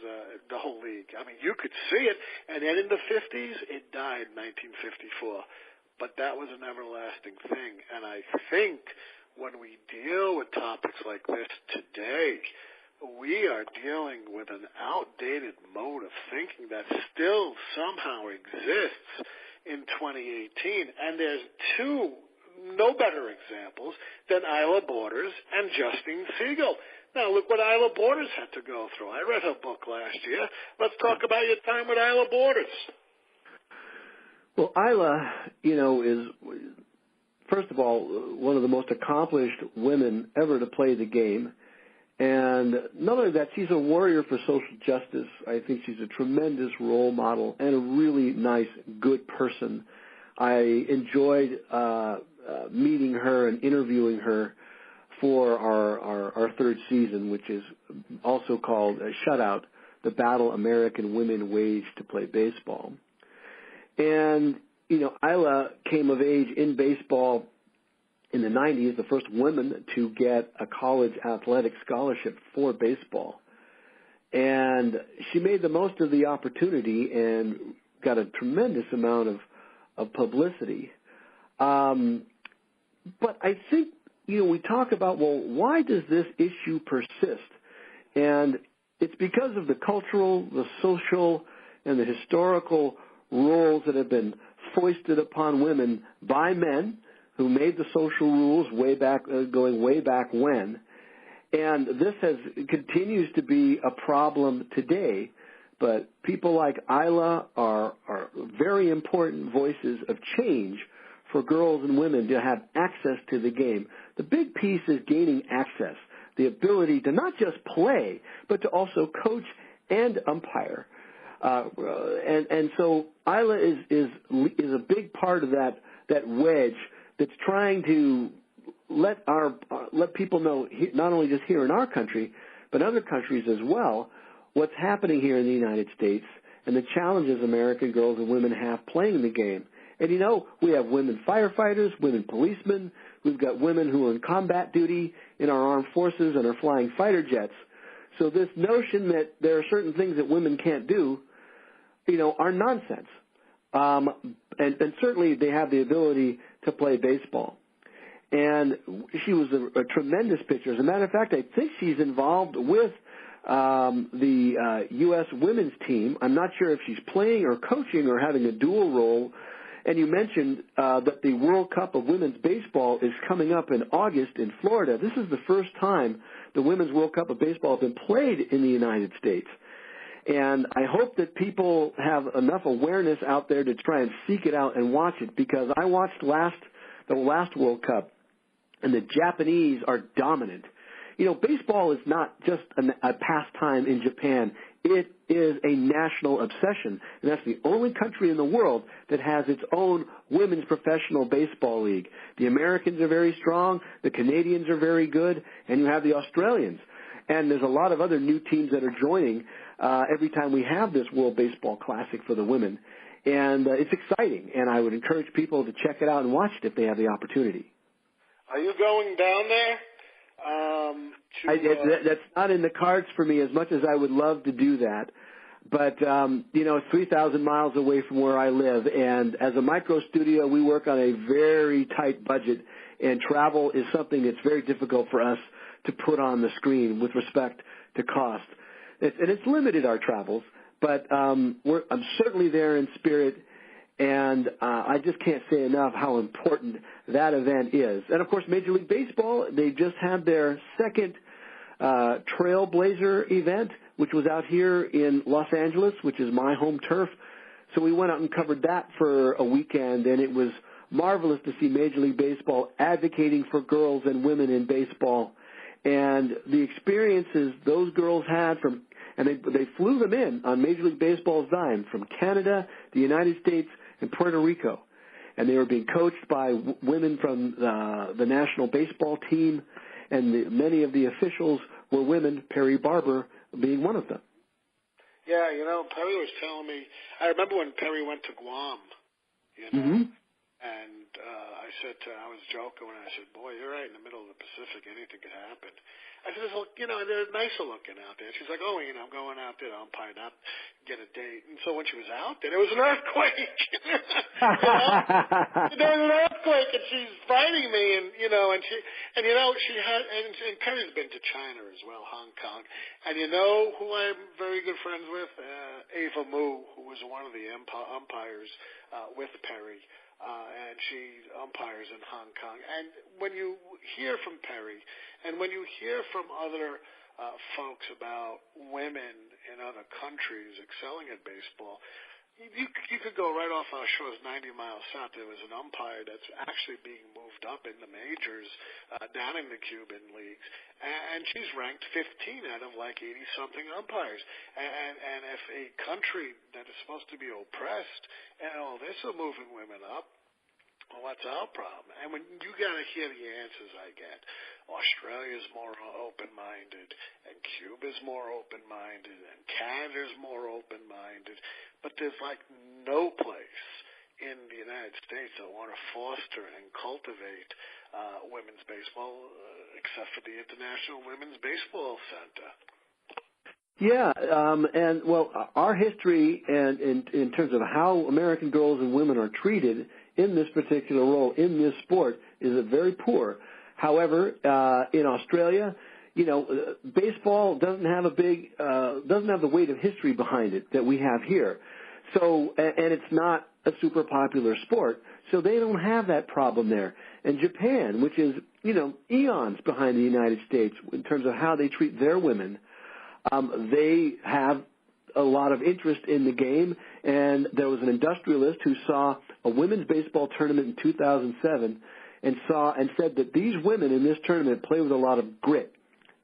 the whole league, I mean, you could see it. And then in the 50s, it died in 1954. But that was an everlasting thing. And I think when we deal with topics like this today, we are dealing with an outdated mode of thinking that still somehow exists in 2018. And there's no better examples than Isla Borders and Justine Siegel. Now, look what Isla Borders had to go through. I read her book last year. Let's talk about your time with Isla Borders. Well, Isla, is, first of all, one of the most accomplished women ever to play the game. And not only that, she's a warrior for social justice. I think she's a tremendous role model and a really nice, good person. I enjoyed meeting her and interviewing her for our third season, which is also called Shutout, the Battle American Women Waged to Play Baseball. And, Isla came of age in baseball in the 90s, the first woman to get a college athletic scholarship for baseball. And she made the most of the opportunity and got a tremendous amount of publicity. But I think, we talk about, well, why does this issue persist? And it's because of the cultural, the social, and the historical roles that have been foisted upon women by men who made the social rules going way back when. And this continues to be a problem today. But people like Isla are very important voices of change for girls and women to have access to the game. The big piece is gaining access, the ability to not just play, but to also coach and umpire. And so Isla is a big part of that wedge that's trying to let people know, not only just here in our country, but other countries as well, what's happening here in the United States and the challenges American girls and women have playing the game. And we have women firefighters, women policemen, we've got women who are in combat duty in our armed forces and are flying fighter jets. So this notion that there are certain things that women can't do, are nonsense. And certainly they have the ability to play baseball. And she was a tremendous pitcher. As a matter of fact, I think she's involved with the U.S. women's team. I'm not sure if she's playing or coaching or having a dual role. And you mentioned that the World Cup of Women's Baseball is coming up in August in Florida. This is the first time the Women's World Cup of Baseball has been played in the United States. And I hope that people have enough awareness out there to try and seek it out and watch it, because I watched the last World Cup, and the Japanese are dominant. Baseball is not just a pastime in Japan. It is a national obsession, and that's the only country in the world that has its own women's professional baseball league. The Americans are very strong, the Canadians are very good, and you have the Australians. And there's a lot of other new teams that are joining every time we have this World Baseball Classic for the women. And it's exciting, and I would encourage people to check it out and watch it if they have the opportunity. Are you going down there? That's not in the cards for me, as much as I would love to do that. But, it's 3,000 miles away from where I live. And as a micro studio, we work on a very tight budget, and travel is something that's very difficult for us to put on the screen with respect to cost. it's limited our travels, but I'm certainly there in spirit, and I just can't say enough how important that event is. And, of course, Major League Baseball, they just had their second Trailblazer event, which was out here in Los Angeles, which is my home turf. So we went out and covered that for a weekend, and it was marvelous to see Major League Baseball advocating for girls and women in baseball. And the experiences those girls had and they flew them in on Major League Baseball's dime from Canada, the United States, and Puerto Rico. And they were being coached by women from the national baseball team, and many of the officials were women, Perry Barber being one of them. Yeah, Perry was telling me, I remember when Perry went to Guam, Mm-hmm. And I was joking when I said, boy, you're right in the middle of the Pacific. Anything could happen. I said, well, they're nicer looking out there. She's like, oh, I'm going out there to umpire, not get a date. And so when she was out there was an earthquake. There was an earthquake, and she's fighting me, and she had, and Perry's been to China as well, Hong Kong. And you know who I'm very good friends with? Ava Mu, who was one of the umpires with Perry. And she umpires in Hong Kong. And when you hear from Perry, and when you hear from other folks about women in other countries excelling at baseball, you could go right off our shores 90 miles south. There was an umpire that's actually being moved up in the majors down in the Cuban leagues, and she's ranked 15 out of like 80-something umpires. And if a country that is supposed to be oppressed, they're still moving women up, well, what's our problem? And when you got to hear the answers I get, Australia's more open-minded, and Cuba's more open-minded, and Canada's more open-minded, but there's like no place in the United States that want to foster and cultivate women's baseball except for the International Women's Baseball Center. Yeah, and our history and in terms of how American girls and women are treated in this particular role in this sport is very poor. However, in Australia, baseball doesn't have the weight of history behind it that we have here. So, and it's not a super popular sport, so they don't have that problem there. And Japan, which is, eons behind the United States in terms of how they treat their women, they have a lot of interest in the game, and there was an industrialist who saw a women's baseball tournament in 2007 and said that these women in this tournament play with a lot of grit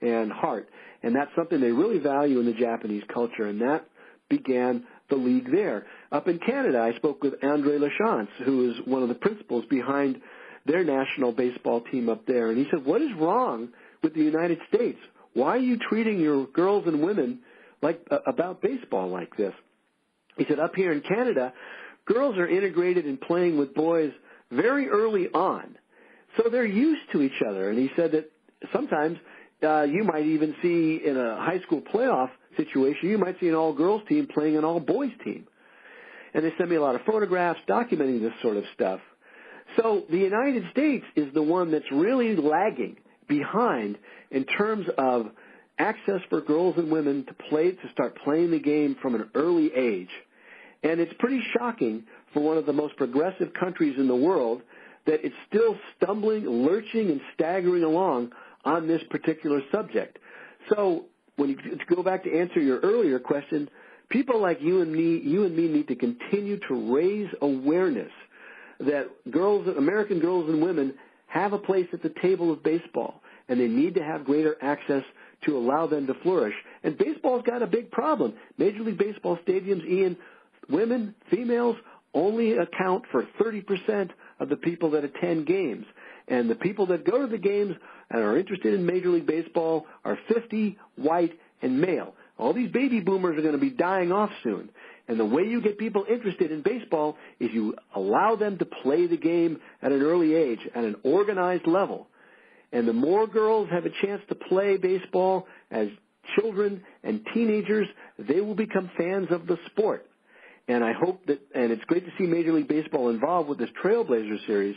and heart, and that's something they really value in the Japanese culture, and that began the league there. Up in Canada, I spoke with Andre Lachance, who is one of the principals behind their national baseball team up there, and he said, what is wrong with the United States? Why are you treating your girls and women about baseball like this? He said, up here in Canada, girls are integrated in playing with boys very early on, so they're used to each other. And he said that sometimes you might even see in a high school playoff situation, you might see an all-girls team playing an all-boys team. And they send me a lot of photographs documenting this sort of stuff. So the United States is the one that's really lagging behind in terms of access for girls and women to start playing the game from an early age. And it's pretty shocking for one of the most progressive countries in the world that it's still stumbling, lurching, and staggering along on this particular subject. So when you go back to answer your earlier question, people like you and me need to continue to raise awareness that American girls and women have a place at the table of baseball, and they need to have greater access to allow them to flourish. And baseball's got a big problem. Major League Baseball stadiums, Ian, women, females, only account for 30% of the people that attend games. And the people that go to the games and are interested in Major League Baseball are 50, white, and male. All these baby boomers are going to be dying off soon. And the way you get people interested in baseball is you allow them to play the game at an early age, at an organized level. And the more girls have a chance to play baseball as children and teenagers, they will become fans of the sport. And I hope that, and it's great to see Major League Baseball involved with this Trailblazer series,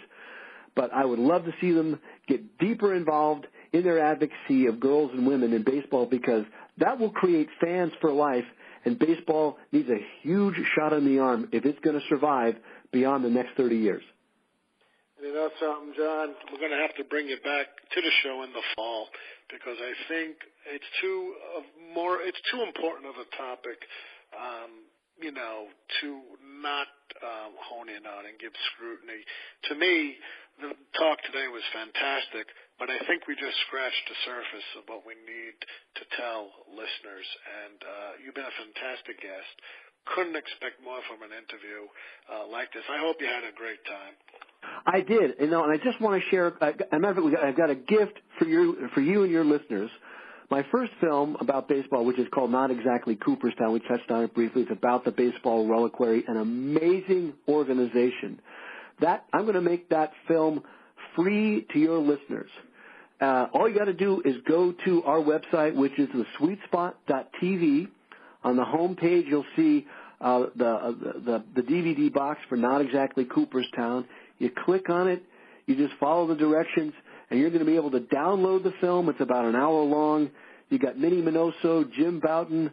but I would love to see them get deeper involved in their advocacy of girls and women in baseball, because That will create fans for life, and baseball needs a huge shot in the arm if it's going to survive beyond the next 30 years. You know something, John? We're going to have to bring you back to the show in the fall because I think it's too important of a topic, to not hone in on and give scrutiny. To me, the talk today was fantastic, but I think we just scratched the surface of what we need to tell listeners. And you've been a fantastic guest. Couldn't expect more from an interview like this. I hope you had a great time. I did, and I just want to share. I've got a gift for you and your listeners. My first film about baseball, which is called Not Exactly Cooperstown, we touched on it briefly. It's about the Baseball Reliquary, an amazing organization. That I'm going to make that film free to your listeners. All you got to do is go to our website, which is thesweetspot.tv. On the home page, you'll see the DVD box for Not Exactly Cooperstown. You click on it, you just follow the directions, and you're going to be able to download the film. It's about an hour long. You got Minnie Minoso, Jim Bouton,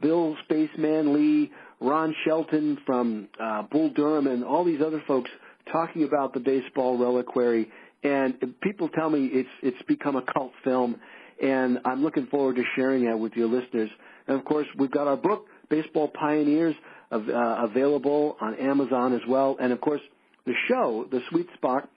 Bill Spaceman Lee, Ron Shelton from Bull Durham, and all these other folks talking about the Baseball Reliquary. And people tell me it's become a cult film, and I'm looking forward to sharing that with your listeners. And, of course, we've got our book, Baseball Pioneers, available on Amazon as well. And, of course, the show, The Sweet Spot,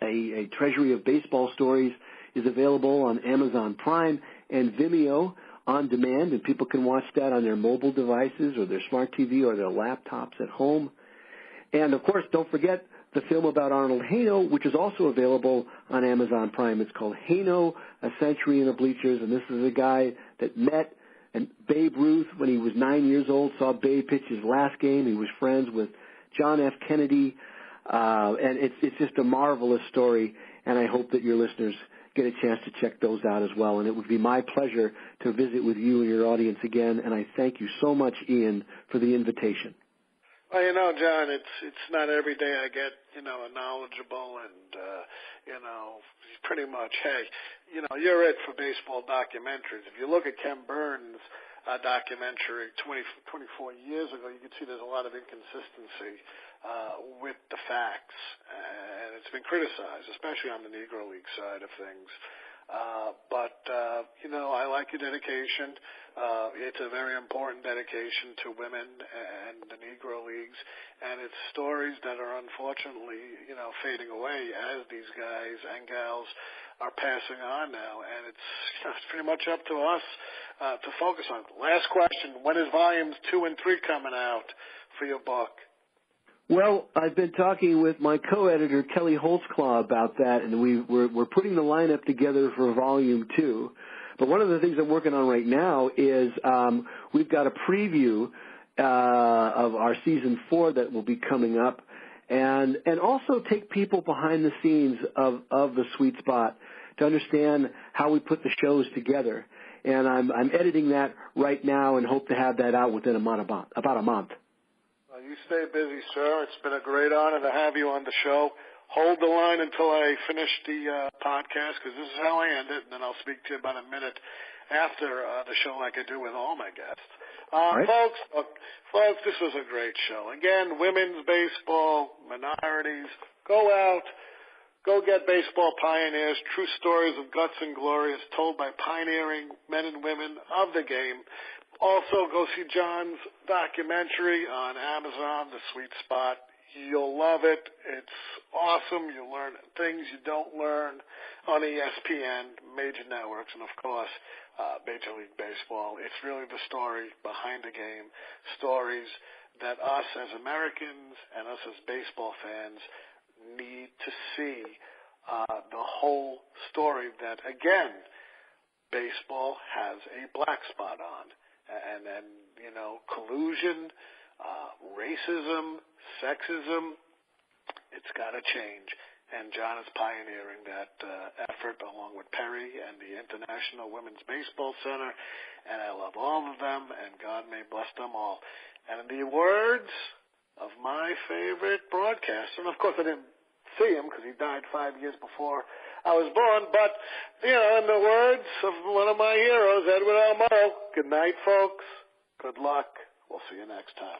a treasury of baseball stories, is available on Amazon Prime and Vimeo on demand, and people can watch that on their mobile devices or their smart TV or their laptops at home. And, of course, don't forget the film about Arnold Haino, which is also available on Amazon Prime. It's called Haino, A Century in the Bleachers, and this is a guy that met Babe Ruth when he was 9 years old, saw Babe pitch his last game. He was friends with John F. Kennedy, and it's just a marvelous story, and I hope that your listeners get a chance to check those out as well. And it would be my pleasure to visit with you and your audience again, and I thank you so much, Ian, for the invitation. Well, John, it's not every day I get, a knowledgeable and, pretty much, hey, you're it for baseball documentaries. If you look at Ken Burns' documentary 24 years ago, you can see there's a lot of inconsistency with the facts, and it's been criticized, especially on the Negro League side of things. But I like your dedication. It's a very important dedication to women and the Negro Leagues, and it's stories that are unfortunately, fading away as these guys and gals are passing on now, and it's pretty much up to us to focus on. Last question, when is volumes 2 and 3 coming out for your book? Well, I've been talking with my co-editor, Kelly Holtzclaw, about that, and we're putting the lineup together for Volume 2. But one of the things I'm working on right now is we've got a preview of our Season 4 that will be coming up, and also take people behind the scenes of the Sweet Spot to understand how we put the shows together. And I'm editing that right now and hope to have that out within about a month. You stay busy, sir. It's been a great honor to have you on the show. Hold the line until I finish the podcast, because this is how I end it, and then I'll speak to you about a minute after the show like I do with all my guests. Right. Folks, this was a great show. Again, women's baseball, minorities, go out, go get Baseball Pioneers, true stories of guts and glories told by pioneering men and women of the game. Also, go see John's documentary on Amazon, The Sweet Spot. You'll love it. It's awesome. You'll learn things you don't learn on ESPN, major networks, and, of course, Major League Baseball. It's really the story behind the game, stories that us as Americans and us as baseball fans need to see, the whole story that, again, baseball has a black spot on. And collusion, racism, sexism, it's got to change. And John is pioneering that effort along with Perry and the International Women's Baseball Center. And I love all of them, and God may bless them all. And in the words of my favorite broadcaster, and of course I didn't see him because he died 5 years before I was born. But, in the words of one of my heroes, Edward L. Murrow, good night, folks. Good luck. We'll see you next time.